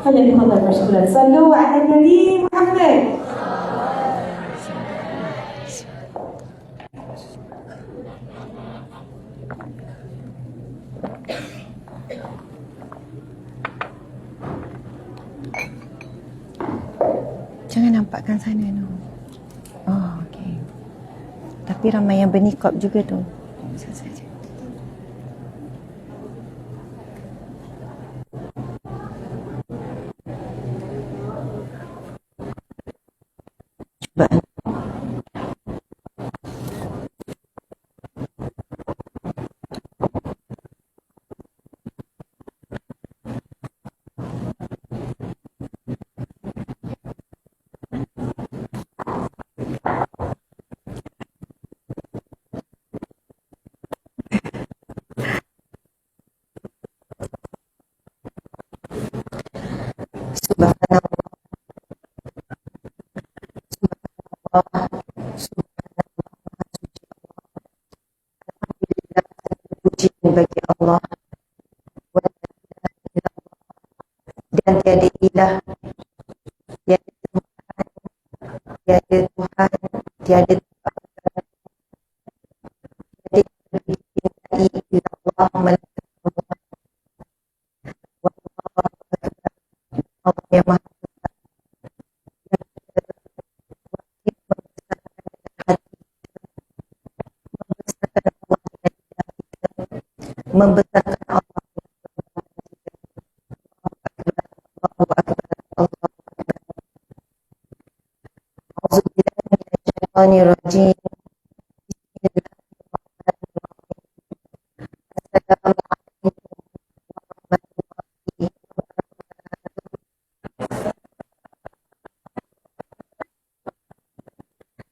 فليتفضل مشكورا. صلوا على النبي محمد. Jangan nampakkan sana tu. Oh, okey. Tapi ramai yang bernikab juga tu. Saja. Cuba. Subhanallah. Puji bagi Allah dan tiada ilah, tiada Tuhan, tiada Tuhan, tiada Allah melainkan Allah yang Maha membesarkan Allah. Allahu Akbar. A'udzubillahi minasyaitonir rajim.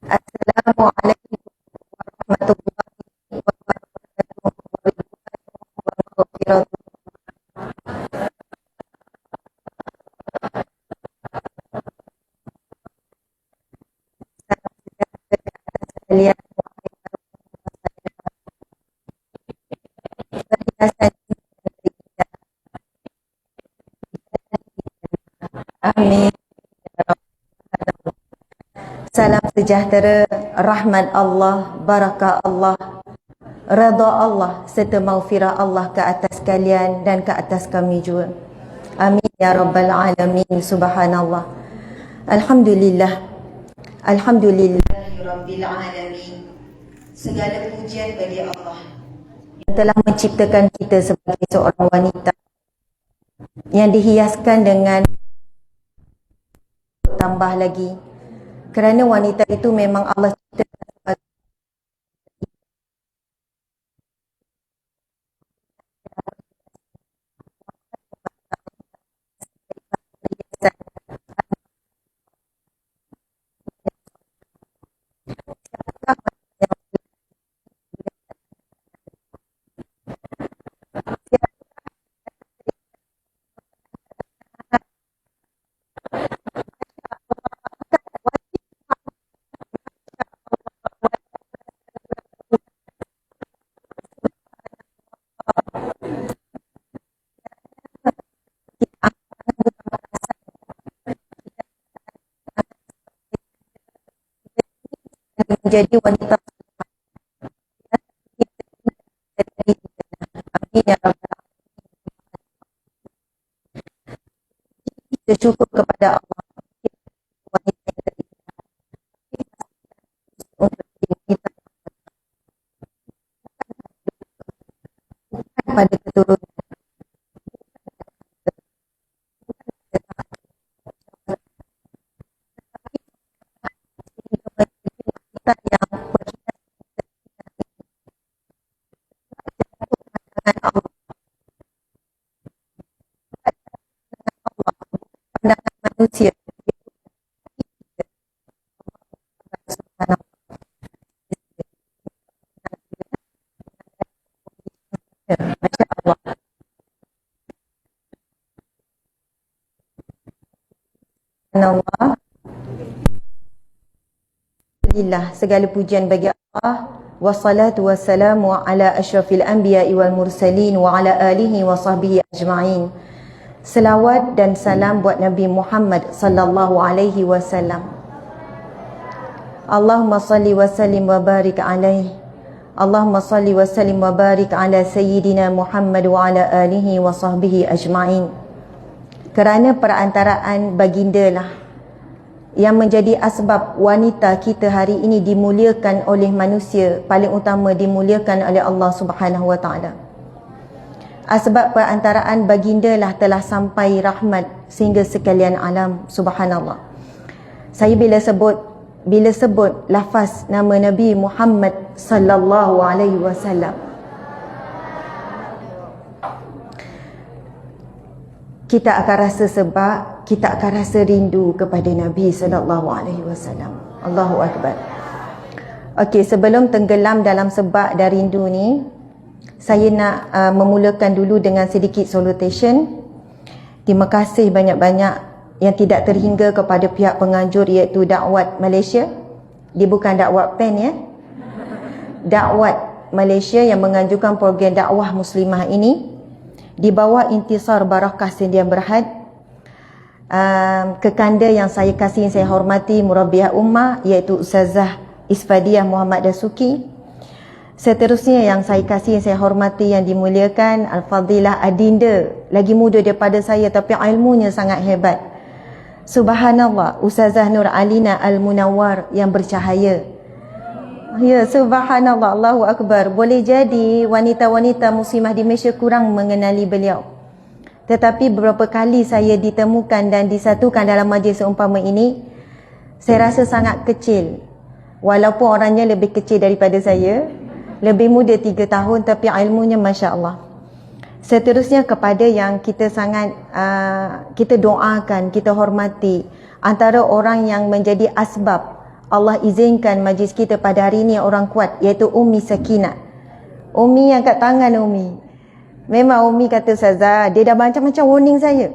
Assalamualaikum warahmatullahi wabarakatuh. Amin. Salam sejahtera, rahmat Allah, barakah Allah, redha Allah serta maghfirah Allah ke atas kalian dan ke atas kami juga. Amin ya rabbal alamin. Subhanallah. Alhamdulillah. Alhamdulillahi rabbil alamin. Segala pujian bagi Allah yang telah menciptakan kita sebagai seorang wanita yang dihiaskan dengan tambah lagi, kerana wanita itu memang Allah ciptakan sebagai menjadi wanita. Amin ya rabbal alamin. Kita syukur kepada Allah wanita yang terikat untuk kita pada keturunan manusia. Masya Allah. Allah. Alhamdulillah, segala pujian bagi Allah. Wassalatu wassalamu ala asyrafil anbiya'i wal mursalin wa ala alihi wa sahbihi ajma'in. Selawat dan salam buat Nabi Muhammad sallallahu alaihi wasallam. Allahumma salli wa sallim wa barik alaihi. Allahumma salli wa sallim wa barik ala sayyidina Muhammad wa ala alihi wa sahbihi ajma'in. Kerana perantaraan baginda lah yang menjadi asbab wanita kita hari ini dimuliakan oleh manusia, paling utama dimuliakan oleh Allah Subhanahu wa taala. Asbab perantaraan baginda lah telah sampai rahmat sehingga sekalian alam. Subhanallah. Saya bila sebut lafaz nama Nabi Muhammad sallallahu alaihi wasallam, kita akan rasa sebab, kita akan rasa rindu kepada Nabi sallallahu alaihi wasallam. Allahu akbar. Okey, sebelum tenggelam dalam sebab dan rindu ni, saya nak memulakan dulu dengan sedikit salutation. Terima kasih banyak-banyak yang tidak terhingga kepada pihak penganjur, iaitu Dakwat Malaysia. Dia bukan Dakwat PEN ya. Dakwat Malaysia yang menganjurkan program dakwah muslimah ini di bawah intisar Barakah Sendian Berhad. Kekanda yang saya kasih, yang saya hormati, Murabiah Ummah, iaitu Ustazah Isfadiah Muhammad Dasuki. Seterusnya yang saya kasih, yang saya hormati, yang dimuliakan Al-Fadilah Adinda, lagi muda daripada saya tapi ilmunya sangat hebat. Subhanallah, Ustazah Nur Alina Al-Munawwar yang bercahaya. Ya, subhanallah, Allahu Akbar. Boleh jadi wanita-wanita muslimah di Malaysia kurang mengenali beliau. Tetapi beberapa kali saya ditemukan dan disatukan dalam majlis seumpama ini, saya rasa sangat kecil. Walaupun orangnya lebih kecil daripada saya, lebih muda 3 tahun, tapi ilmunya Masya Allah. Seterusnya kepada yang kita sangat kita doakan, kita hormati, antara orang yang menjadi asbab Allah izinkan majlis kita pada hari ini orang kuat, iaitu Ummi Sakinah. Ummi angkat tangan Ummi. Memang Ummi kata, Ustazah, dia dah macam-macam warning saya.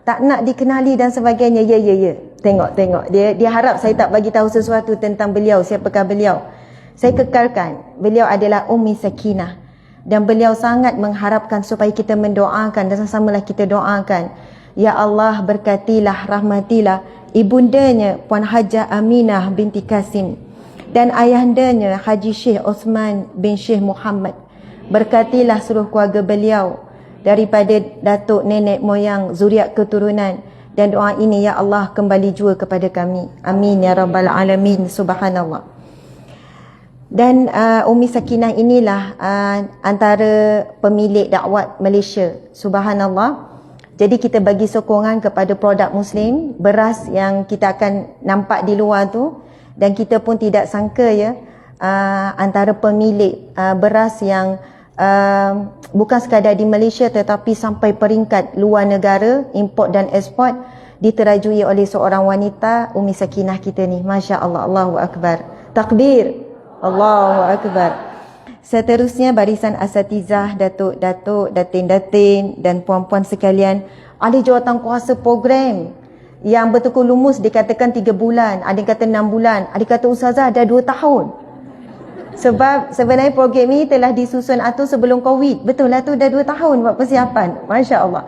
Tak nak dikenali dan sebagainya. Ya. Tengok. Dia harap saya tak bagi tahu sesuatu tentang beliau, siapakah beliau. Saya kekalkan, beliau adalah Ummi Sakinah. Dan beliau sangat mengharapkan supaya kita mendoakan, dan sama-samalah kita doakan. Ya Allah, berkatilah, rahmatilah ibundanya Puan Hajah Aminah binti Kasim dan ayahandanya Haji Syekh Osman bin Syekh Muhammad. Berkatilah seluruh keluarga beliau daripada datuk, nenek, moyang, zuriat, keturunan. Dan doa ini ya Allah kembali jua kepada kami. Amin ya rabbal alamin. Subhanallah. Dan Ummi Sakinah inilah antara pemilik dakwat Malaysia. Subhanallah. Jadi kita bagi sokongan kepada produk Muslim, beras yang kita akan nampak di luar tu. Dan kita pun tidak sangka ya, antara pemilik beras yang bukan sekadar di Malaysia tetapi sampai peringkat luar negara, import dan ekspor, diterajui oleh seorang wanita, Ummi Sakinah kita ni. Masya Allah, Allahu Akbar. Takbir. Allahu Akbar. Seterusnya barisan asatizah, datuk-datuk, datin-datin dan puan-puan sekalian, ahli jawatan kuasa program yang betul lumus dikatakan 3 bulan, ada yang kata 6 bulan, ada yang kata Ustazah dah 2 tahun. Sebab sebenarnya program ini telah disusun atau sebelum Covid. Betul lah tu, dah 2 tahun buat persiapan. Masya Allah.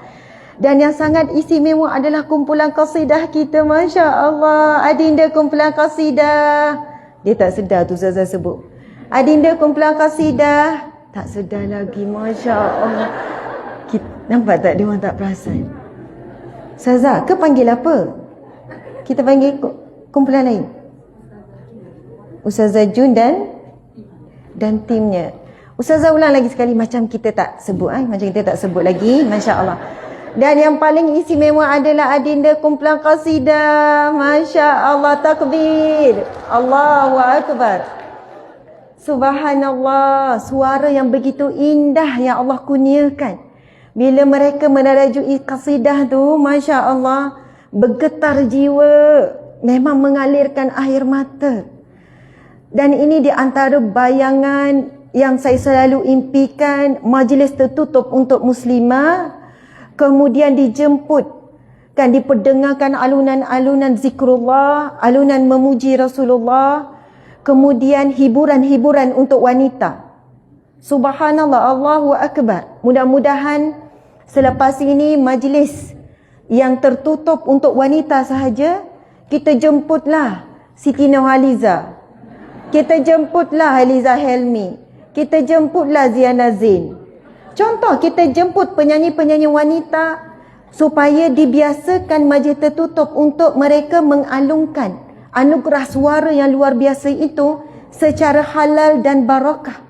Dan yang sangat istimewa adalah kumpulan qasidah kita. Masya Allah. Adinda kumpulan qasidah. Dia tak sedar tu Ustazah sebut. Adinda kumpulan qasidah. Tak sedar lagi. Masya Allah. Nampak tak dia orang tak perasan? Ustazah, ke panggil apa? Kita panggil kumpulan lain. Ustazah Jun dan timnya. Ustazah ulang lagi sekali macam kita tak sebut. Macam kita tak sebut lagi. Masya Allah. Dan yang paling istimewa adalah adinda kumpulan qasidah. Masya Allah, takbir. Allahu Akbar. Subhanallah, suara yang begitu indah yang Allah kurniakan. Bila mereka menerajui qasidah tu, Masya Allah, bergetar jiwa. Memang mengalirkan air mata. Dan ini di antara bayangan yang saya selalu impikan, majlis tertutup untuk muslimah. Kemudian dijemput, kan diperdengarkan alunan-alunan zikrullah, alunan memuji Rasulullah, kemudian hiburan-hiburan untuk wanita. Subhanallah, Allahu Akbar. Mudah-mudahan Selepas ini majlis yang tertutup untuk wanita sahaja, kita jemputlah Siti Nurhaliza, kita jemputlah Haliza Helmi, kita jemputlah Ziana Zain. Contoh, kita jemput penyanyi-penyanyi wanita supaya dibiasakan majlis tertutup untuk mereka mengalungkan anugerah suara yang luar biasa itu secara halal dan barakah.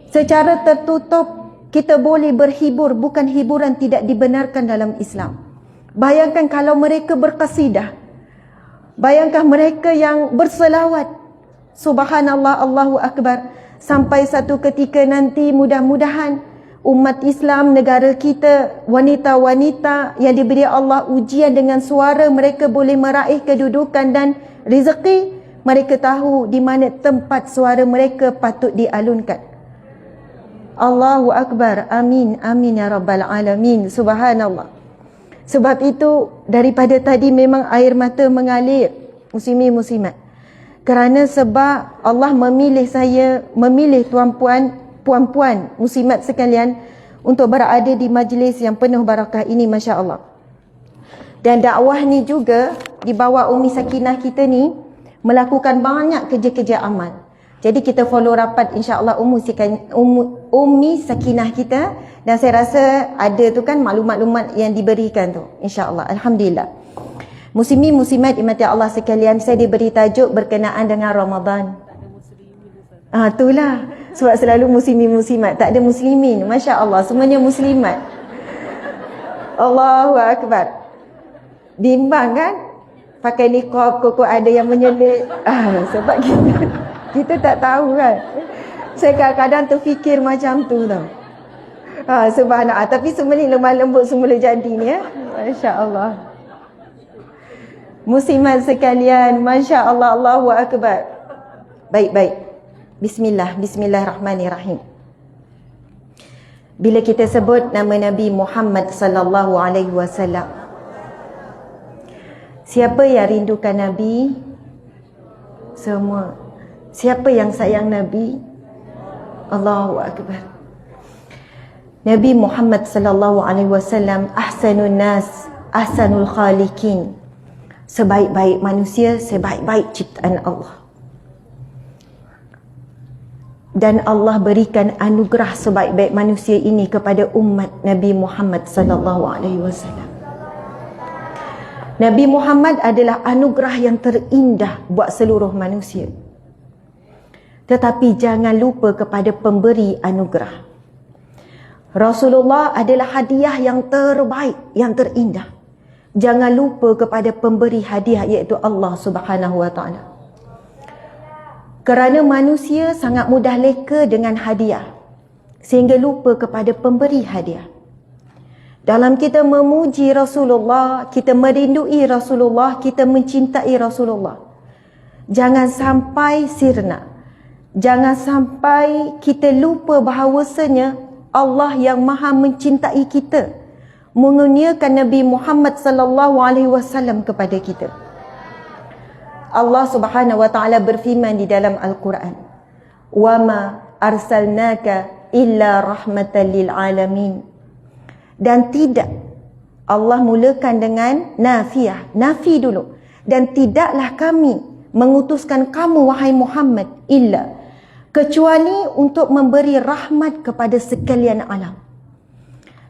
Secara tertutup kita boleh berhibur, bukan hiburan tidak dibenarkan dalam Islam. Bayangkan kalau mereka berqasidah, bayangkan mereka yang berselawat, subhanallah, Allahu Akbar. Sampai satu ketika nanti mudah-mudahan umat Islam, negara kita, wanita-wanita yang diberi Allah ujian dengan suara, mereka boleh meraih kedudukan dan rezeki. Mereka tahu di mana tempat suara mereka patut dialunkan. Allahu Akbar. Amin. Amin ya Rabbal Alamin. Subhanallah. Sebab itu daripada tadi memang air mata mengalir, muslimin muslimat. Kerana sebab Allah memilih saya, memilih puan-puan muslimat sekalian untuk berada di majlis yang penuh barakah ini, Masya Allah. Dan dakwah ni juga di bawah Umi Sakinah kita ni melakukan banyak kerja-kerja amal. Jadi kita follow rapat insya-Allah Umi Sakinah kita, dan saya rasa ada tu kan maklumat-maklumat yang diberikan tu, insya-Allah. Alhamdulillah. Muslimin muslimat dimati Allah sekalian, saya diberi tajuk berkenaan dengan Ramadan. Itulah sebab selalu muslimin muslimat, tak ada muslimin. Masya Allah, semuanya muslimat. Allahu Akbar. Bimbang kan? Pakai niqab, kok ada yang menyelit. Sebab kita tak tahu kan. Saya kadang-kadang terfikir macam tu tau. Subhanallah. Tapi semua ni lemah lembut semula jadi ni ya. Masya Allah. Muslimat sekalian, Masya Allah, Allahu Akbar. Baik-baik. Bismillahirrahmanirrahim. Bila kita sebut nama Nabi Muhammad sallallahu alaihi wasallam, siapa yang rindukan Nabi? Semua. Siapa yang sayang Nabi? Allahu Akbar. Nabi Muhammad sallallahu alaihi wasallam ahsanun nas, ahsanul khaliqin. Sebaik-baik manusia, sebaik-baik ciptaan Allah. Dan Allah berikan anugerah sebaik-baik manusia ini kepada umat Nabi Muhammad sallallahu alaihi wasallam. Nabi Muhammad adalah anugerah yang terindah buat seluruh manusia. Tetapi jangan lupa kepada pemberi anugerah. Rasulullah adalah hadiah yang terbaik, yang terindah. Jangan lupa kepada pemberi hadiah, iaitu Allah Subhanahu wa taala. Kerana manusia sangat mudah leka dengan hadiah, sehingga lupa kepada pemberi hadiah. Dalam kita memuji Rasulullah, kita merindui Rasulullah, kita mencintai Rasulullah, jangan sampai sirna. Jangan sampai kita lupa bahawasanya Allah yang maha mencintai kita mengurniakan Nabi Muhammad sallallahu alaihi wasallam kepada kita. Allah Subhanahu wa taala berfirman di dalam Al-Quran, "Wa ma arsalnaka illa rahmatan lil alamin." Dan tidak, Allah mulakan dengan nafiyah, nafi dulu. Dan tidaklah kami mengutuskan kamu wahai Muhammad illa, kecuali untuk memberi rahmat kepada sekalian alam.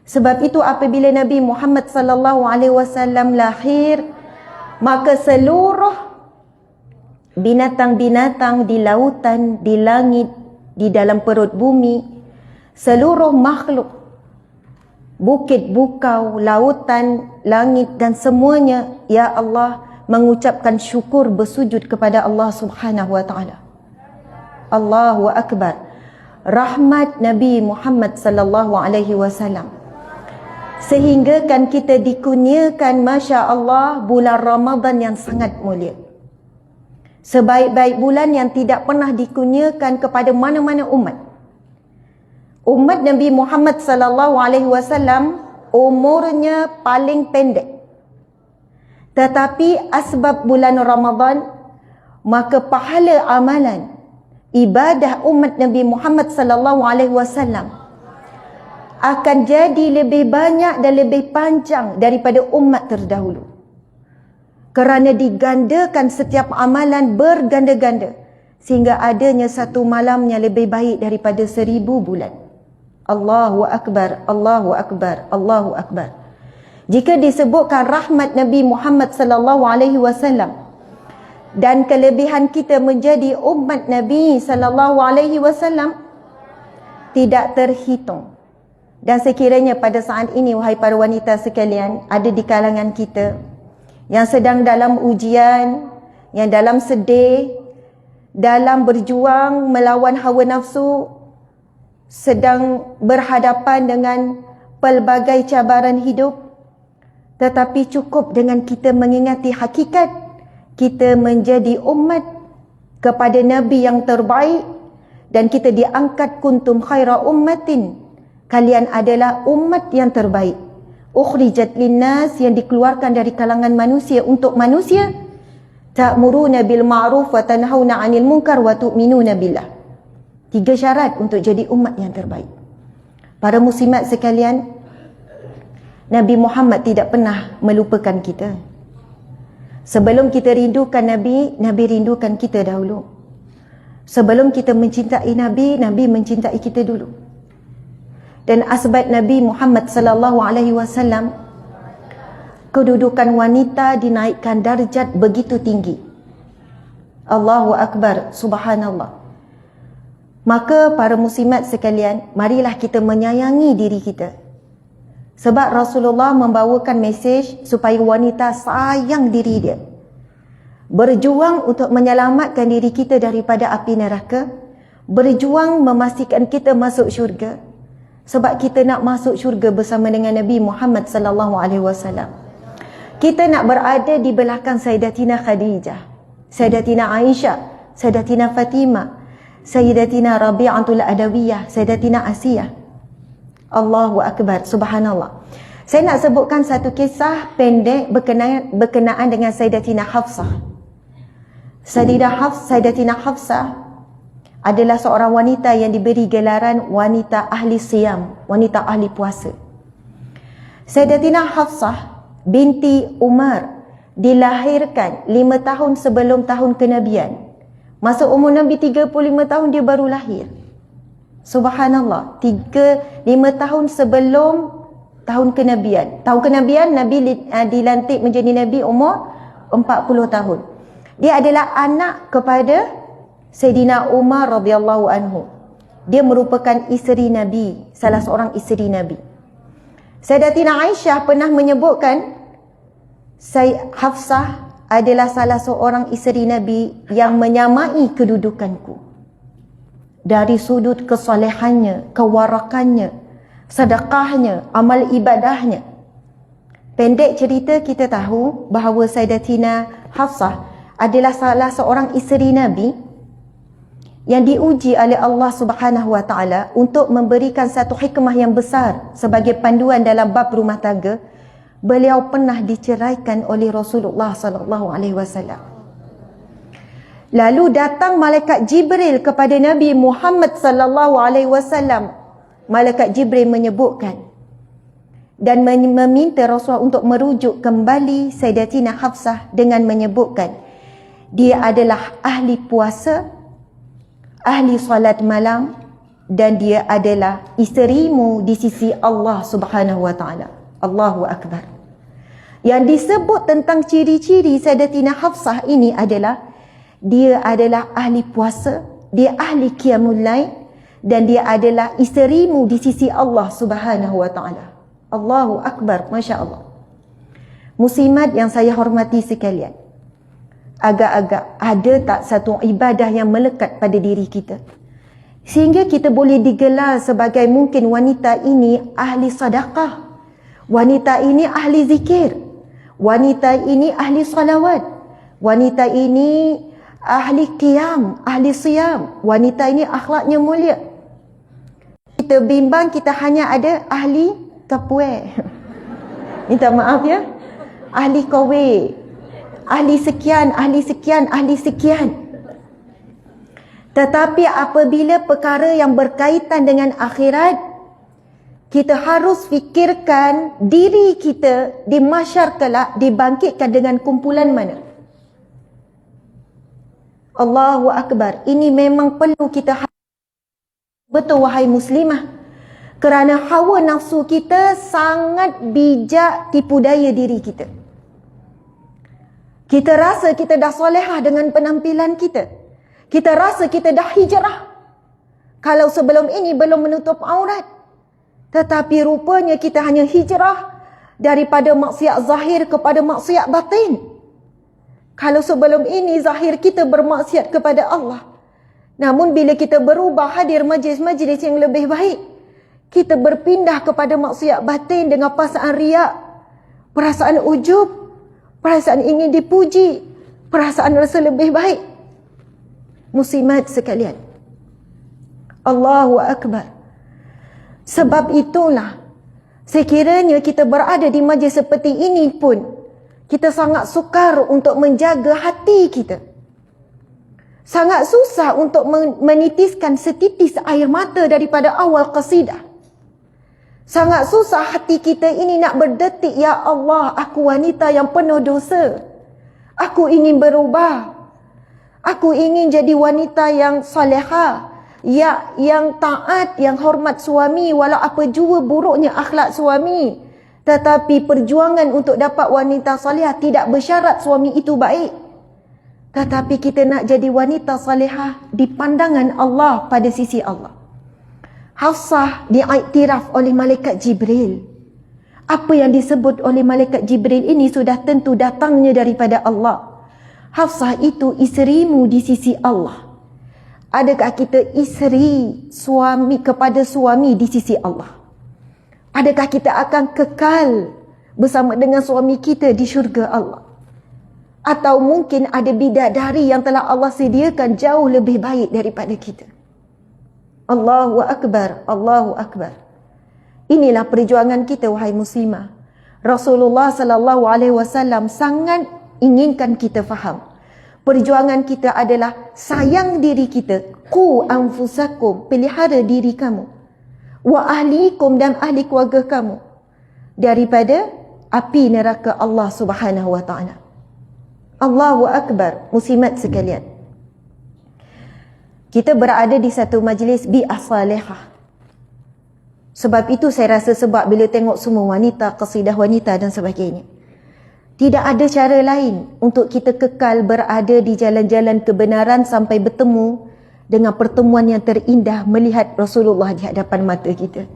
Sebab itu apabila Nabi Muhammad sallallahu alaihi wasallam lahir, maka seluruh binatang-binatang di lautan, di langit, di dalam perut bumi, seluruh makhluk, bukit, bukau, lautan, langit dan semuanya, ya Allah, mengucapkan syukur bersujud kepada Allah Subhanahu wa taala. Allahu Akbar. Rahmat Nabi Muhammad sallallahu alaihi wasallam. Sehingga kan kita dikurniakan, Masya Allah, bulan Ramadan yang sangat mulia. Sebaik-baik bulan yang tidak pernah dikurniakan kepada mana-mana umat. Umat Nabi Muhammad sallallahu alaihi wasallam umurnya paling pendek. Tetapi asbab bulan Ramadan, maka pahala amalan ibadah umat Nabi Muhammad sallallahu alaihi wasallam akan jadi lebih banyak dan lebih panjang daripada umat terdahulu. Kerana digandakan setiap amalan berganda-ganda, sehingga adanya satu malamnya lebih baik daripada 1000 bulan. Allahu Akbar, Allahu Akbar, Allahu Akbar. Jika disebutkan rahmat Nabi Muhammad sallallahu alaihi wasallam dan kelebihan kita menjadi umat Nabi sallallahu alaihi wasallam, tidak terhitung. Dan sekiranya pada saat ini, wahai para wanita sekalian, ada di kalangan kita yang sedang dalam ujian, yang dalam sedih, dalam berjuang melawan hawa nafsu, sedang berhadapan dengan pelbagai cabaran hidup, tetapi cukup dengan kita mengingati hakikat kita menjadi umat kepada Nabi yang terbaik, dan kita diangkat kuntum khaira ummatin, kalian adalah umat yang terbaik, ukhrijat linnas, yang dikeluarkan dari kalangan manusia untuk manusia, ta'muruna bil ma'ruf wa tanhauna 'anil munkar wa tu'minuna billah. 3 syarat untuk jadi umat yang terbaik. Para muslimat sekalian, Nabi Muhammad tidak pernah melupakan kita. Sebelum kita rindukan Nabi, Nabi rindukan kita dahulu. Sebelum kita mencintai Nabi, Nabi mencintai kita dulu. Dan asbab Nabi Muhammad sallallahu alaihi wasallam, kedudukan wanita dinaikkan darjat begitu tinggi. Allahu Akbar, subhanallah. Maka para muslimat sekalian, marilah kita menyayangi diri kita. Sebab Rasulullah membawakan mesej supaya wanita sayang diri dia, berjuang untuk menyelamatkan diri kita daripada api neraka, berjuang memastikan kita masuk syurga. Sebab kita nak masuk syurga bersama dengan Nabi Muhammad sallallahu alaihi wasallam. Kita nak berada di belakang Sayyidatina Khadijah, Sayyidatina Aisyah, Sayyidatina Fatimah, Sayyidatina Rabi'atul Adawiyah, Sayyidatina Asiyah. Allahu Akbar, subhanallah. Saya nak sebutkan satu kisah pendek berkenaan dengan Sayyidatina Hafsah. Sayyidatina Hafsah adalah seorang wanita yang diberi gelaran wanita ahli siyam, wanita ahli puasa. Sayyidatina Hafsah binti Umar dilahirkan 5 tahun sebelum tahun kenabian. Masa umur Nabi 35 tahun dia baru lahir. Subhanallah, 5 tahun sebelum tahun kenabian. Tahun kenabian Nabi dilantik menjadi Nabi umur 40 tahun. Dia adalah anak kepada Sayyidina Umar radhiyallahu anhu. Dia merupakan isteri Nabi, salah seorang isteri Nabi. Sayyidatina Aisyah pernah menyebutkan Hafsah adalah salah seorang isteri Nabi yang menyamai kedudukanku. Dari sudut kesalehannya, kewarakannya, sedekahnya, amal ibadahnya. Pendek cerita, kita tahu bahawa Sayyidatina Hafsah adalah salah seorang isteri Nabi yang diuji oleh Allah Subhanahu wa taala untuk memberikan satu hikmah yang besar sebagai panduan dalam bab rumah tangga. Beliau pernah diceraikan oleh Rasulullah sallallahu alaihi wasallam. Lalu datang malaikat Jibril kepada Nabi Muhammad sallallahu alaihi wasallam. Malaikat Jibril menyebutkan dan meminta Rasulullah untuk merujuk kembali Sayyidatina Hafsah dengan menyebutkan dia adalah ahli puasa, ahli salat malam, dan dia adalah isterimu di sisi Allah Subhanahu wa taala. Allahu Akbar. Yang disebut tentang ciri-ciri Sayyidatina Hafsah ini adalah dia adalah ahli puasa, dia ahli qiyamul lail, dan dia adalah isterimu di sisi Allah Subhanahu wa taala. Allahu Akbar, masya-Allah. Muslimat yang saya hormati sekalian, agak-agak ada tak satu ibadah yang melekat pada diri kita sehingga kita boleh digelar sebagai mungkin wanita ini ahli sedekah, wanita ini ahli zikir, wanita ini ahli salawat, wanita ini ahli qiyam, ahli siyam, wanita ini akhlaknya mulia. Kita bimbang kita hanya ada ahli tepue. Minta maaf ya. Ahli kowe, ahli sekian, ahli sekian, ahli sekian. Tetapi apabila perkara yang berkaitan dengan akhirat, kita harus fikirkan diri kita di mahsyar kelak dibangkitkan dengan kumpulan mana. Allahu Akbar. Ini memang perlu kita betul wahai muslimah. Kerana hawa nafsu kita sangat bijak tipu daya diri kita. Kita rasa kita dah solehah dengan penampilan kita. Kita rasa kita dah hijrah. Kalau sebelum ini belum menutup aurat. Tetapi rupanya kita hanya hijrah daripada maksiat zahir kepada maksiat batin. Kalau sebelum ini zahir kita bermaksiat kepada Allah. Namun bila kita berubah hadir majlis-majlis yang lebih baik, kita berpindah kepada maksiat batin dengan perasaan riak, perasaan ujub, perasaan ingin dipuji, perasaan rasa lebih baik. Muslimat sekalian, Allahu Akbar. Sebab itulah, sekiranya kita berada di majlis seperti ini pun, kita sangat sukar untuk menjaga hati kita. Sangat susah untuk menitiskan setitis air mata daripada awal qasidah. Sangat susah hati kita ini nak berdetik, ya Allah, aku wanita yang penuh dosa. Aku ingin berubah. Aku ingin jadi wanita yang salihah, yang taat, yang hormat suami, walau apa jua buruknya akhlak suami. Tetapi perjuangan untuk dapat wanita salihah tidak bersyarat suami itu baik. Tetapi kita nak jadi wanita salihah di pandangan Allah, pada sisi Allah. Hafsah diiktiraf oleh malaikat Jibril. Apa yang disebut oleh malaikat Jibril ini sudah tentu datangnya daripada Allah. Hafsah itu isterimu di sisi Allah. Adakah kita isteri suami kepada suami di sisi Allah? Adakah kita akan kekal bersama dengan suami kita di syurga Allah? Atau mungkin ada bidadari yang telah Allah sediakan jauh lebih baik daripada kita? Allahu Akbar, Allahu Akbar. Inilah perjuangan kita wahai muslimah. Rasulullah sallallahu alaihi wasallam sangat inginkan kita faham. Perjuangan kita adalah sayang diri kita. Qu anfusakum, pelihara diri kamu. Wa ahlikum, dan ahli keluarga kamu. Daripada api neraka Allah Subhanahu wa ta'ala. Allahu Akbar, muslimat sekalian. Kita berada di satu majlis bi'ah salihah. Sebab itu saya rasa, sebab bila tengok semua wanita, qasidah wanita dan sebagainya, tidak ada cara lain untuk kita kekal berada di jalan-jalan kebenaran sampai bertemu dengan pertemuan yang terindah, melihat Rasulullah di hadapan mata kita.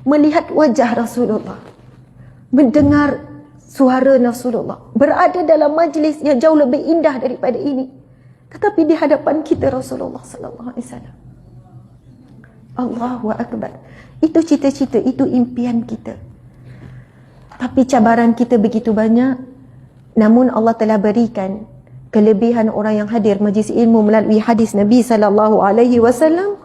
Melihat wajah Rasulullah, mendengar suara Rasulullah, berada dalam majlis yang jauh lebih indah daripada ini, tetapi di hadapan kita Rasulullah sallallahu alaihi wasallam. Allahu Akbar. Itu cita-cita, itu impian kita. Tapi cabaran kita begitu banyak. Namun Allah telah berikan kelebihan orang yang hadir majlis ilmu melalui hadis Nabi sallallahu alaihi wasallam,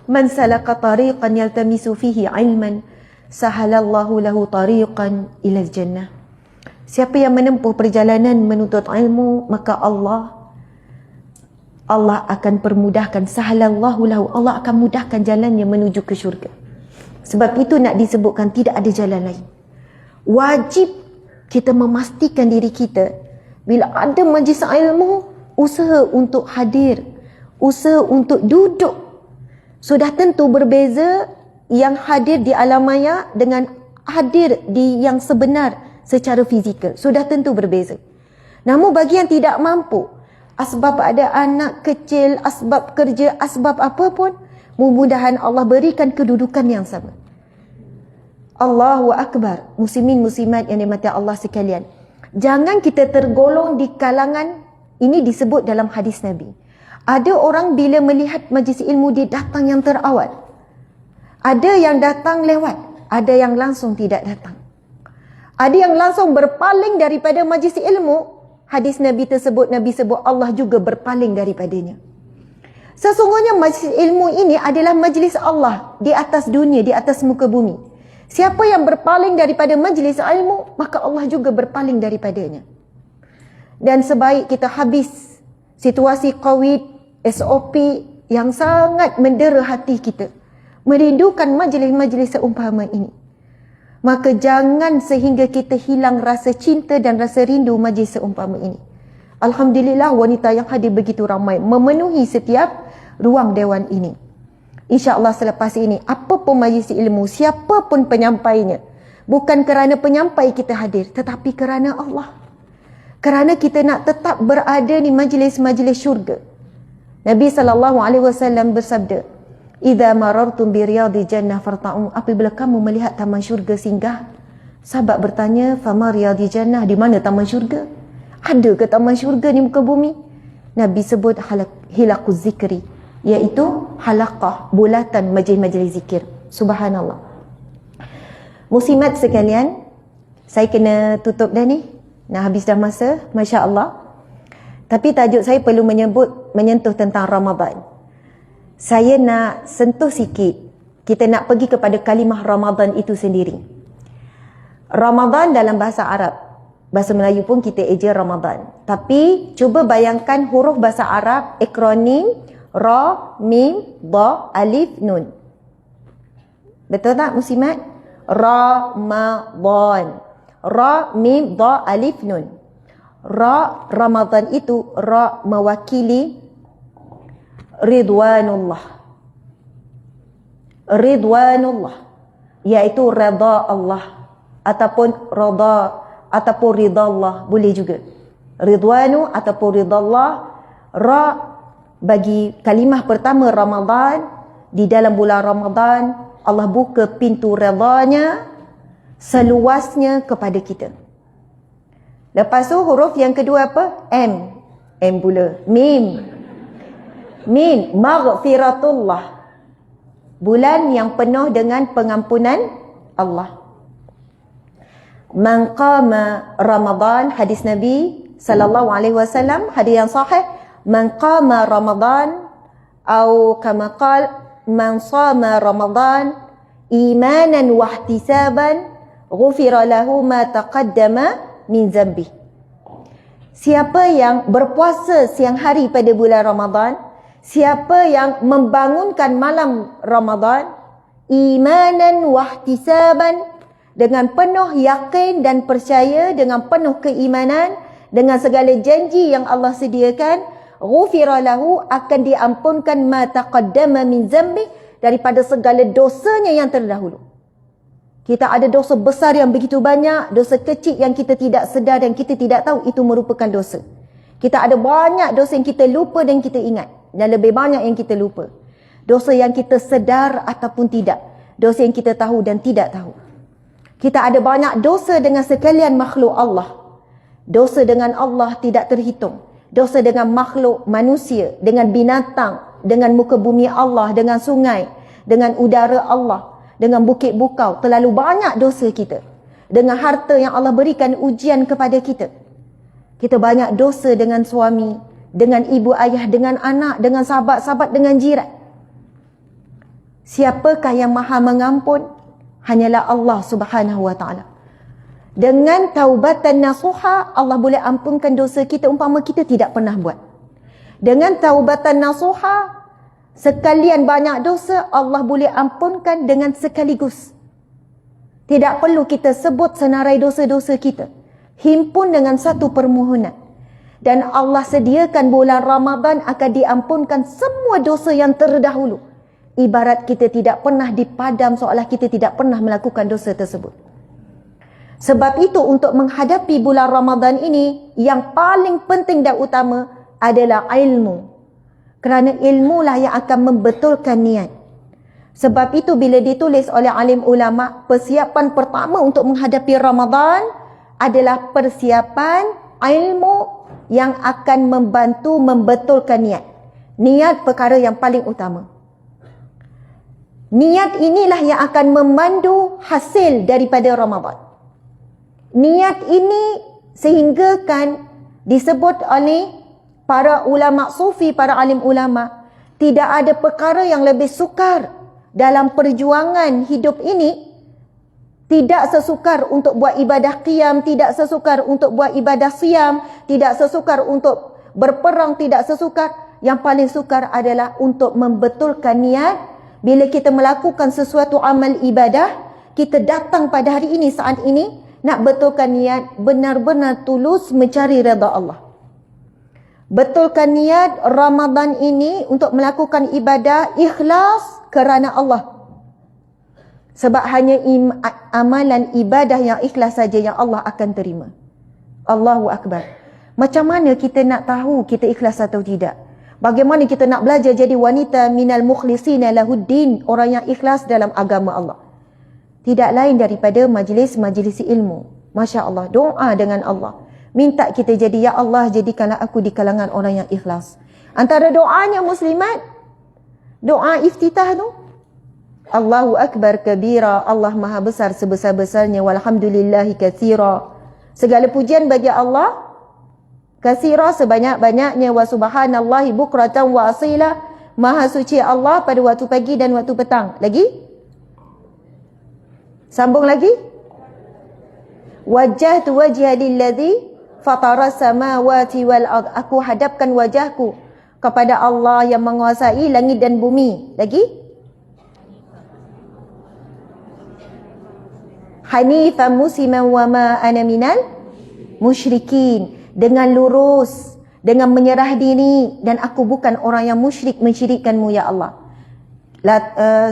man salaka tariqan yaltamisu fihi ilman sahalallahu lahu tariqan ila jannah. Siapa yang menempuh perjalanan menuntut ilmu, maka Allah akan permudahkan, sahalallahu lahu, Allah akan mudahkan jalannya menuju ke syurga. Sebab itu nak disebutkan tidak ada jalan lain. Wajib kita memastikan diri kita, bila ada majlis ilmu, usaha untuk hadir, usaha untuk duduk. Sudah tentu berbeza yang hadir di alam maya dengan hadir di yang sebenar secara fizikal. Sudah tentu berbeza. Namun bagi yang tidak mampu, asbab ada anak kecil, asbab kerja, asbab apa pun, mudah-mudahan Allah berikan kedudukan yang sama. Allahu Akbar. Muslimin muslimat yang dimati Allah sekalian, jangan kita tergolong di kalangan ini. Disebut dalam hadis Nabi, ada orang bila melihat majlis ilmu dia datang yang terawal, ada yang datang lewat, ada yang langsung tidak datang, ada yang langsung berpaling daripada majlis ilmu. Hadis Nabi tersebut, Nabi sebut Allah juga berpaling daripadanya. Sesungguhnya majlis ilmu ini adalah majlis Allah di atas dunia, di atas muka bumi. Siapa yang berpaling daripada majlis ilmu, maka Allah juga berpaling daripadanya. Dan sebaik kita habis situasi COVID, SOP yang sangat mendera hati kita, merindukan majlis-majlis seumpama ini. Maka jangan sehingga kita hilang rasa cinta dan rasa rindu majlis seumpama ini. Alhamdulillah wanita yang hadir begitu ramai memenuhi setiap ruang dewan ini. InsyaAllah selepas ini, apa pun majlis ilmu, siapa pun penyampainya, bukan kerana penyampai kita hadir, tetapi kerana Allah. Kerana kita nak tetap berada di majlis-majlis syurga. Nabi SAW bersabda, "Idza marartum bi riyadil jannah farta'u." Apabila kamu melihat taman syurga singgah, sahabat bertanya, "Fama riyadil jannah?" Di mana taman syurga? Ada ke taman syurga di muka bumi? Nabi sebut hilaquz zikri, iaitu halaqah, bulatan majlis-majlis zikir. Subhanallah. Muslimat sekalian, saya kena tutup dah ni. Nak habis dah masa, masya-Allah. Tapi tajuk saya perlu menyentuh tentang Ramadan. Saya nak sentuh sikit. Kita nak pergi kepada kalimah Ramadan itu sendiri. Ramadan dalam bahasa Arab. Bahasa Melayu pun kita eja Ramadan. Tapi cuba bayangkan huruf bahasa Arab, akronim Ra, Mim, Ba, Alif, Nun. Betul tak muslimat? Ramadan. Ra, Mim, Ba, Alif, Nun. Ra, Ramadan itu Ra mewakili Ridwanullah. Ridwanullah, iaitu redha Allah, ataupun redha, ataupun ridha Allah, boleh juga. Ridwanu ataupun ridha Allah. Ra bagi kalimah pertama Ramadan. Di dalam bulan Ramadan Allah buka pintu redanya seluasnya kepada kita. Lepas tu huruf yang kedua apa? M. M pula. Mim. Mim, maghfiratullah. Bulan yang penuh dengan pengampunan Allah. Man qama Ramadan, hadis Nabi sallallahu alaihi wasallam, hadis yang sahih, man qama Ramadan atau kama qal man shama Ramadan imanan wa ihtisaban ghufira lahu ma taqaddama min zambi. Siapa yang berpuasa siang hari pada bulan Ramadan, siapa yang membangunkan malam Ramadan imanan wa ihtisaban, dengan penuh yakin dan percaya, dengan penuh keimanan, dengan segala janji yang Allah sediakan, ghufira lahu, akan diampunkan ma taqaddama min zambi, daripada segala dosanya yang terdahulu. Kita ada dosa besar yang begitu banyak, dosa kecil yang kita tidak sedar dan kita tidak tahu itu merupakan dosa. Kita ada banyak dosa yang kita lupa dan kita ingat, dan lebih banyak yang kita lupa. Dosa yang kita sedar ataupun tidak, dosa yang kita tahu dan tidak tahu. Kita ada banyak dosa dengan sekalian makhluk Allah. Dosa dengan Allah tidak terhitung. Dosa dengan makhluk manusia, dengan binatang, dengan muka bumi Allah, dengan sungai, dengan udara Allah, dengan bukit bukau. Terlalu banyak dosa kita. Dengan harta yang Allah berikan ujian kepada kita. Kita banyak dosa dengan suami, dengan ibu ayah, dengan anak, dengan sahabat-sahabat, dengan jiran. Siapakah yang maha mengampun? Hanyalah Allah Subhanahu wa ta'ala. Dengan taubatan nasuha, Allah boleh ampunkan dosa kita umpama kita tidak pernah buat. Dengan taubatan nasuha, sekalian banyak dosa Allah boleh ampunkan dengan sekaligus. Tidak perlu kita sebut senarai dosa-dosa kita. Himpun dengan satu permohonan. Dan Allah sediakan bulan Ramadan akan diampunkan semua dosa yang terdahulu. Ibarat kita tidak pernah dipadam, seolah kita tidak pernah melakukan dosa tersebut. Sebab itu untuk menghadapi bulan Ramadan ini, yang paling penting dan utama adalah ilmu. Kerana ilmulah yang akan membetulkan niat. Sebab itu bila ditulis oleh alim ulama, persiapan pertama untuk menghadapi Ramadan adalah persiapan ilmu yang akan membantu membetulkan niat. Niat perkara yang paling utama. Niat inilah yang akan memandu hasil daripada Ramadan. Niat ini sehinggakan disebut oleh para ulama sufi, para alim ulama, tidak ada perkara yang lebih sukar dalam perjuangan hidup ini. Tidak sesukar untuk buat ibadah qiyam, tidak sesukar untuk buat ibadah siam, tidak sesukar untuk berperang, tidak sesukar. Yang paling sukar adalah untuk membetulkan niat Bila kita melakukan sesuatu amal ibadah, kita datang pada hari ini, saat ini, nak betulkan niat, benar-benar tulus mencari redha Allah. Betulkan niat Ramadan ini untuk melakukan ibadah ikhlas kerana Allah. Sebab hanya amalan ibadah yang ikhlas saja yang Allah akan terima. Allahu Akbar. Macam mana kita nak tahu kita ikhlas atau tidak? Bagaimana kita nak belajar jadi wanita minal mukhlisina lahuddin, orang yang ikhlas dalam agama Allah? Tidak lain daripada majlis-majlis ilmu. Masya Allah, doa dengan Allah. Minta kita jadi, ya Allah, jadikanlah aku di kalangan orang yang ikhlas. Antara doanya muslimat, doa iftitah tu, Allahu Akbar kabira, Allah maha besar sebesar-besarnya, walhamdulillahi katsira. Segala pujian bagi Allah, katsira sebanyak-banyaknya, wa subhanallahi bukratan wa asila, maha suci Allah pada waktu pagi dan waktu petang. Lagi? Sambung lagi. Wajjahtu wajha lilladzi fatara samawati wal ard. Aku hadapkan wajahku kepada Allah yang menguasai langit dan bumi. Lagi? Hanifan musliman wa ma ana minal musyrikin. Dengan lurus, dengan menyerah diri, dan aku bukan orang yang musyrik mensyirikkanmu ya Allah.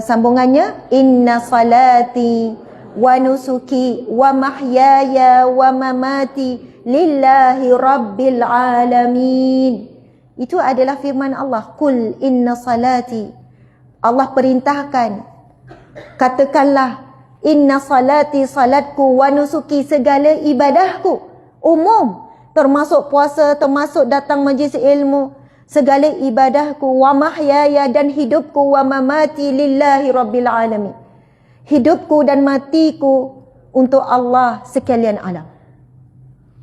Sambungannya, inna salati wa nusuki wa mahyaya wa mamati lillahi rabbil alamin. Itu adalah firman Allah. Qul inna salati. Allah perintahkan, katakanlah, inna salati, salatku, wa nusuki, segala ibadahku umum, termasuk puasa, termasuk datang majlis ilmu, segala ibadahku, wa mahyaya, dan hidupku, wa mamati lillahi rabbil alamin. Hidupku dan matiku untuk Allah sekalian alam.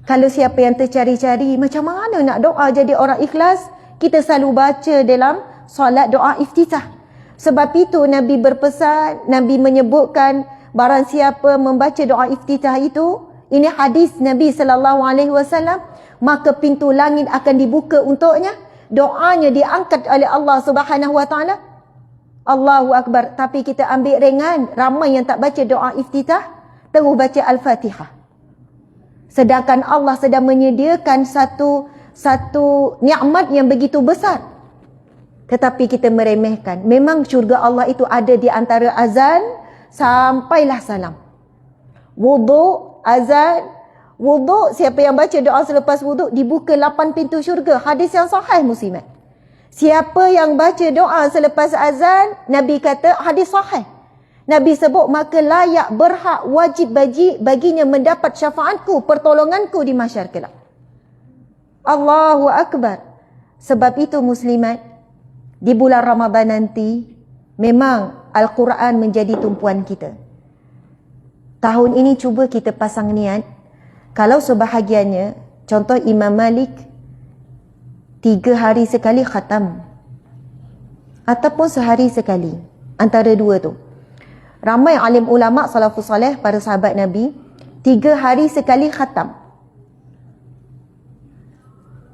Kalau siapa yang tercari-cari macam mana nak doa jadi orang ikhlas, kita selalu baca dalam solat doa iftitah. Sebab itu Nabi berpesan, Nabi menyebutkan, barang siapa membaca doa iftitah itu, ini hadis Nabi SAW, maka pintu langit akan dibuka untuknya, doanya diangkat oleh Allah Subhanahu Wa Taala. Allahu Akbar. Tapi kita ambil ringan, ramai yang tak baca doa iftitah, terus baca Al-Fatihah. Sedangkan Allah sedang menyediakan satu nikmat yang begitu besar, tetapi kita meremehkan. Memang syurga Allah itu ada di antara azan sampailah salam. Wuduk, azan, wuduk, siapa yang baca doa selepas wuduk, dibuka 8 pintu syurga. Hadis yang sahih muslimat. Siapa yang baca doa selepas azan, Nabi kata, hadis sahih, Nabi sebut, maka layak, berhak, wajib baginya mendapat syafaatku, pertolonganku di mahsyar kelak. Allahu Akbar. Sebab itu muslimat, di bulan Ramadan nanti, memang Al-Quran menjadi tumpuan kita. Tahun ini cuba kita pasang niat, kalau sebahagiannya, contoh Imam Malik, 3 hari sekali khatam, ataupun sehari sekali, antara dua tu. Ramai alim ulama salafus salih, para sahabat Nabi, 3 hari sekali khatam.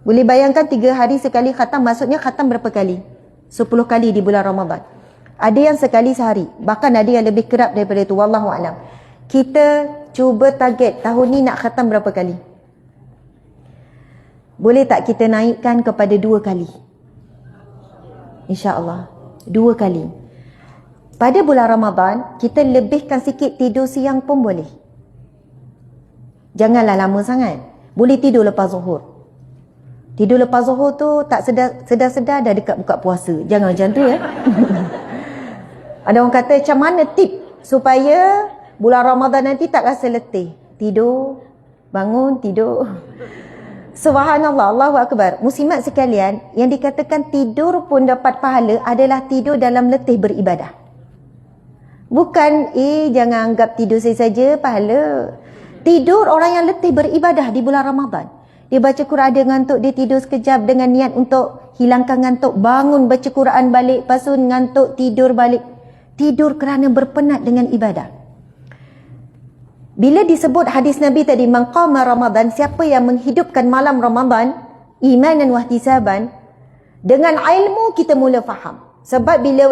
Boleh bayangkan 3 hari sekali khatam, maksudnya khatam berapa kali? 10 kali di bulan Ramadan. Ada yang sekali sehari, bahkan ada yang lebih kerap daripada itu, wallahu alam. Kita cuba target tahun ni nak khatam berapa kali? Boleh tak kita naikkan kepada 2 kali? InsyaAllah 2 kali. Pada bulan Ramadan, kita lebihkan sikit, tidur siang pun boleh. Janganlah lama sangat. Boleh tidur lepas zuhur. Tidur lepas zuhur tu tak sedar-sedar dah dekat buka puasa. Jangan macam tu ya. Ada orang kata, macam mana tip supaya bulan Ramadan nanti tak rasa letih? Tidur, bangun, tidur. Subhanallah, Allahu Akbar. Muslimat sekalian, yang dikatakan tidur pun dapat pahala adalah tidur dalam letih beribadah. Bukan, jangan anggap tidur saja pahala. Tidur orang yang letih beribadah di bulan Ramadan. Dia baca Quran, dia ngantuk, dia tidur sekejap dengan niat untuk hilangkan ngantuk. Bangun baca Quran balik, lepas tu ngantuk, tidur balik. Tidur kerana berpenat dengan ibadah. Bila disebut hadis Nabi tadi, man qama Ramadan, siapa yang menghidupkan malam Ramadan, imanan wa ihtisaban, dengan ilmu kita mula faham. Sebab bila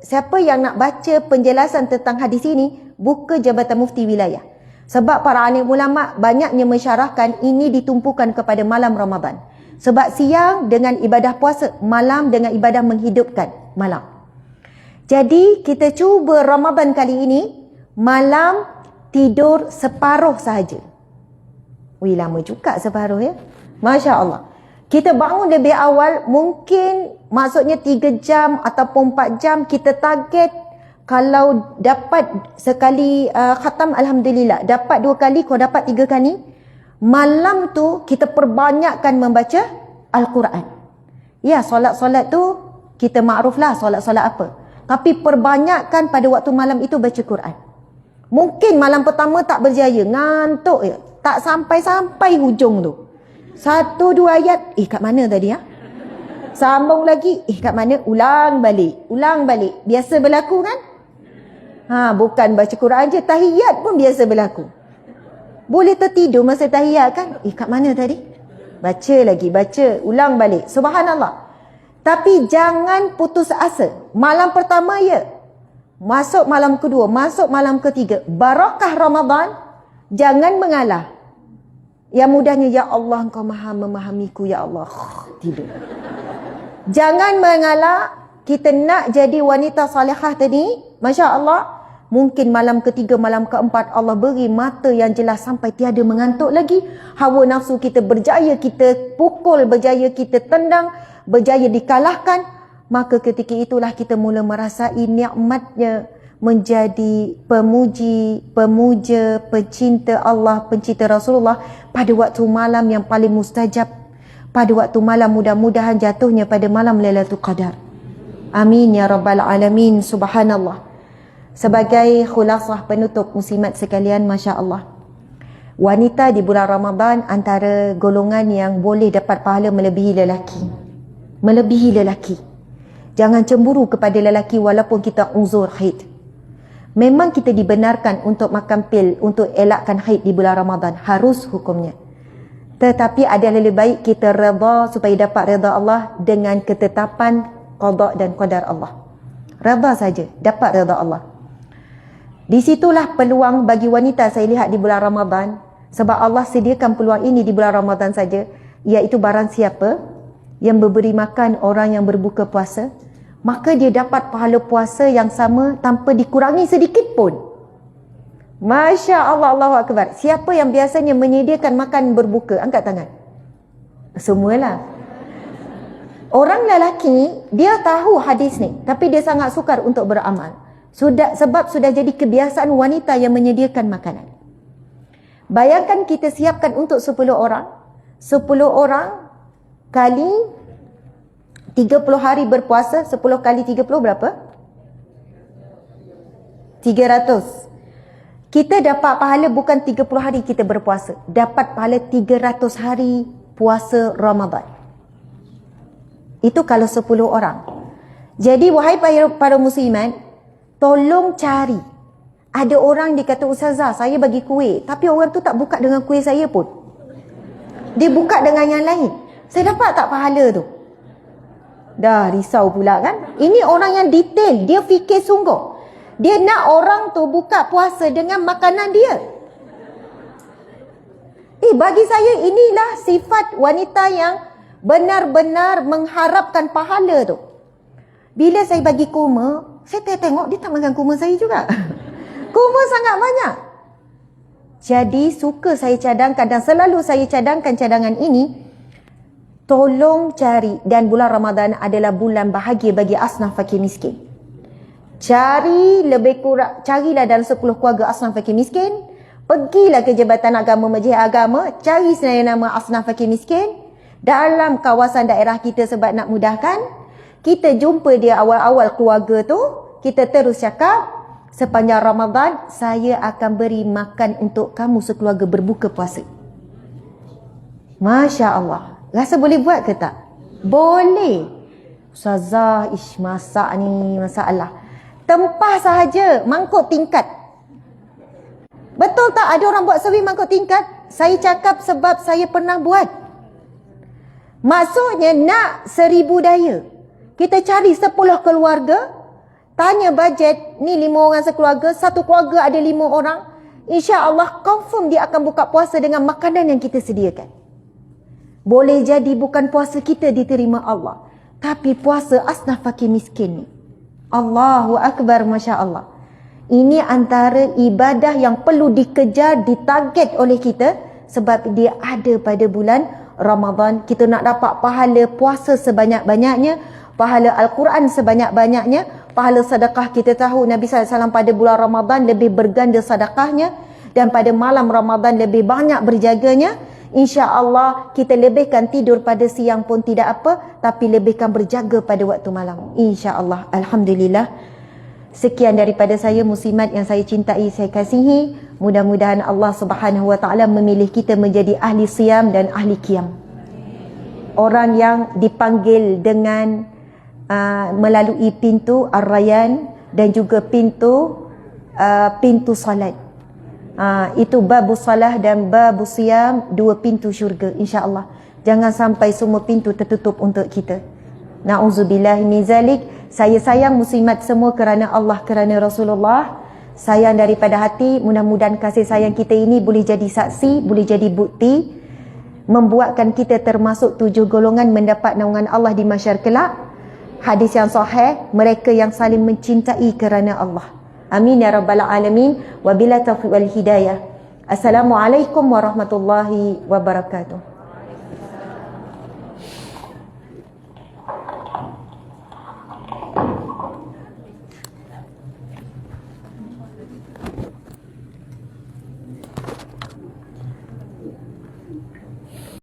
siapa yang nak baca penjelasan tentang hadis ini, buka Jabatan Mufti Wilayah. Sebab para alim ulama banyaknya mensyarahkan ini ditumpukan kepada malam Ramadan. Sebab siang dengan ibadah puasa, malam dengan ibadah menghidupkan malam. Jadi kita cuba Ramadan kali ini, malam tidur separuh sahaja. Wih, lama juga separuh ya. Masya Allah. Kita bangun lebih awal, mungkin maksudnya 3 jam ataupun 4 jam, kita target kalau dapat sekali khatam, Alhamdulillah. Dapat 2 kali, kalau dapat 3 kali, malam tu kita perbanyakkan membaca Al-Quran. Ya, solat-solat tu kita makruf lah solat-solat apa. Tapi perbanyakkan pada waktu malam itu baca Quran. Mungkin malam pertama tak berjaya, ngantuk je. Tak sampai-sampai hujung tu. 1-2 ayat, kat mana tadi ya? Sambung lagi, kat mana? Ulang balik. Biasa berlaku kan? Bukan baca Quran je, tahiyat pun biasa berlaku. Boleh tertidur masa tahiyat kan? Kat mana tadi? Baca lagi, ulang balik. Subhanallah. Tapi jangan putus asa. Malam pertama ya. Masuk malam kedua, masuk malam ketiga. Barakah Ramadan, jangan mengalah. Yang mudahnya, ya Allah Engkau maha memahamiku, ya Allah. Tidur. Jangan mengalah. Kita nak jadi wanita salihah tadi, Masya Allah. Mungkin malam ketiga, malam keempat Allah beri mata yang jelas sampai tiada mengantuk lagi. Hawa nafsu kita berjaya kita pukul, berjaya kita tendang, berjaya dikalahkan. Maka ketika itulah kita mula merasai nikmatnya menjadi pemuji, pemuja, pencinta Allah, pencinta Rasulullah pada waktu malam yang paling mustajab. Pada waktu malam mudah-mudahan jatuhnya pada malam Lailatul Qadar. Amin ya Rabbal Alamin. Subhanallah. Sebagai khulasah penutup muslimat sekalian, Masya Allah. Wanita di bulan Ramadan antara golongan yang boleh dapat pahala melebihi lelaki. Melebihi lelaki. Jangan cemburu kepada lelaki walaupun kita uzur haid. Memang kita dibenarkan untuk makan pil untuk elakkan haid di bulan Ramadan. Harus hukumnya. Tetapi adalah lebih baik kita redha supaya dapat redha Allah dengan ketetapan qada dan qadar Allah. Redha saja, dapat redha Allah. Di situlah peluang bagi wanita saya lihat di bulan Ramadan. Sebab Allah sediakan peluang ini di bulan Ramadan saja. Iaitu barang siapa yang memberi makan orang yang berbuka puasa, maka dia dapat pahala puasa yang sama tanpa dikurangi sedikit pun. Masya Allah, Allahu Akbar. Siapa yang biasanya menyediakan makan berbuka? Angkat tangan. Semualah. Orang lelaki, dia tahu hadis ni, tapi dia sangat sukar untuk beramal. Sebab sudah jadi kebiasaan wanita yang menyediakan makanan. Bayangkan kita siapkan untuk 10 orang. 10 orang kali 30 hari berpuasa. 10 kali 30 berapa? 300. Kita dapat pahala bukan 30 hari kita berpuasa. Dapat pahala 300 hari puasa Ramadan. Itu kalau 10 orang. Jadi wahai para muslimat, tolong cari. Ada orang dia kata, Ustazah, saya bagi kuih. Tapi orang tu tak buka dengan kuih saya pun. Dia buka dengan yang lain. Saya dapat tak pahala tu? Dah risau pula kan? Ini orang yang detail. Dia fikir sungguh. Dia nak orang tu buka puasa dengan makanan dia. Bagi saya inilah sifat wanita yang benar-benar mengharapkan pahala tu. Bila saya bagi kurma, saya tengok dia tak makan kurma saya juga. Kurma sangat banyak. Jadi suka saya cadangkan dan selalu saya cadangkan cadangan ini. Tolong cari, dan bulan Ramadan adalah bulan bahagia bagi asnaf fakir miskin. Cari lebih kurang, carilah dalam 10 keluarga asnaf fakir miskin. Pergilah ke Jabatan Agama, Majlis Agama, cari senarai nama asnaf fakir miskin dalam kawasan daerah kita sebab nak mudahkan. Kita jumpa dia awal-awal keluarga tu, kita terus cakap, sepanjang Ramadan saya akan beri makan untuk kamu sekeluarga berbuka puasa. Masya Allah. Rasa boleh buat ke tak? Boleh. Ustazah, masak ni masalah. Tempah sahaja mangkuk tingkat. Betul tak ada orang buat servis mangkuk tingkat? Saya cakap sebab saya pernah buat. Maksudnya nak 1000 daya. Kita cari 10 keluarga, Tanya bajet, ni 5 orang sekeluarga, satu keluarga ada 5 orang, insya-Allah confirm dia akan buka puasa dengan makanan yang kita sediakan. Boleh jadi bukan puasa kita diterima Allah, tapi puasa asnaf fakir miskin ni. Allahu Akbar, Masya Allah. Ini antara ibadah yang perlu dikejar, ditarget oleh kita, sebab dia ada pada bulan Ramadan. Kita nak dapat pahala puasa sebanyak-banyaknya, pahala Al-Quran sebanyak-banyaknya, pahala sedekah. Kita tahu Nabi SAW pada bulan Ramadan lebih berganda sedekahnya, dan pada malam Ramadan lebih banyak berjaganya. InsyaAllah kita lebihkan tidur pada siang pun tidak apa, tapi lebihkan berjaga pada waktu malam, InsyaAllah. Alhamdulillah. Sekian daripada saya, muslimat yang saya cintai, saya kasihi. Mudah-mudahan Allah Subhanahu Wa Taala memilih kita menjadi ahli siam dan ahli qiyam. Orang yang dipanggil dengan melalui pintu Ar-Rayyan dan juga pintu salat. Itu babu salah dan babu siam, 2 pintu syurga, insya-Allah. Jangan sampai semua pintu tertutup untuk kita. Na'udzubillahi min zalik. Saya sayang muslimat semua kerana Allah, kerana Rasulullah. Sayang daripada hati. Mudah-mudahan kasih sayang kita ini boleh jadi saksi, boleh jadi bukti, membuatkan kita termasuk 7 golongan mendapat naungan Allah di mahsyar kelak. Hadis yang sahih, mereka yang saling mencintai kerana Allah. Amin ya rabbal alamin. Wabillahi taufiq wal hidayah. Assalamualaikum warahmatullahi wabarakatuh.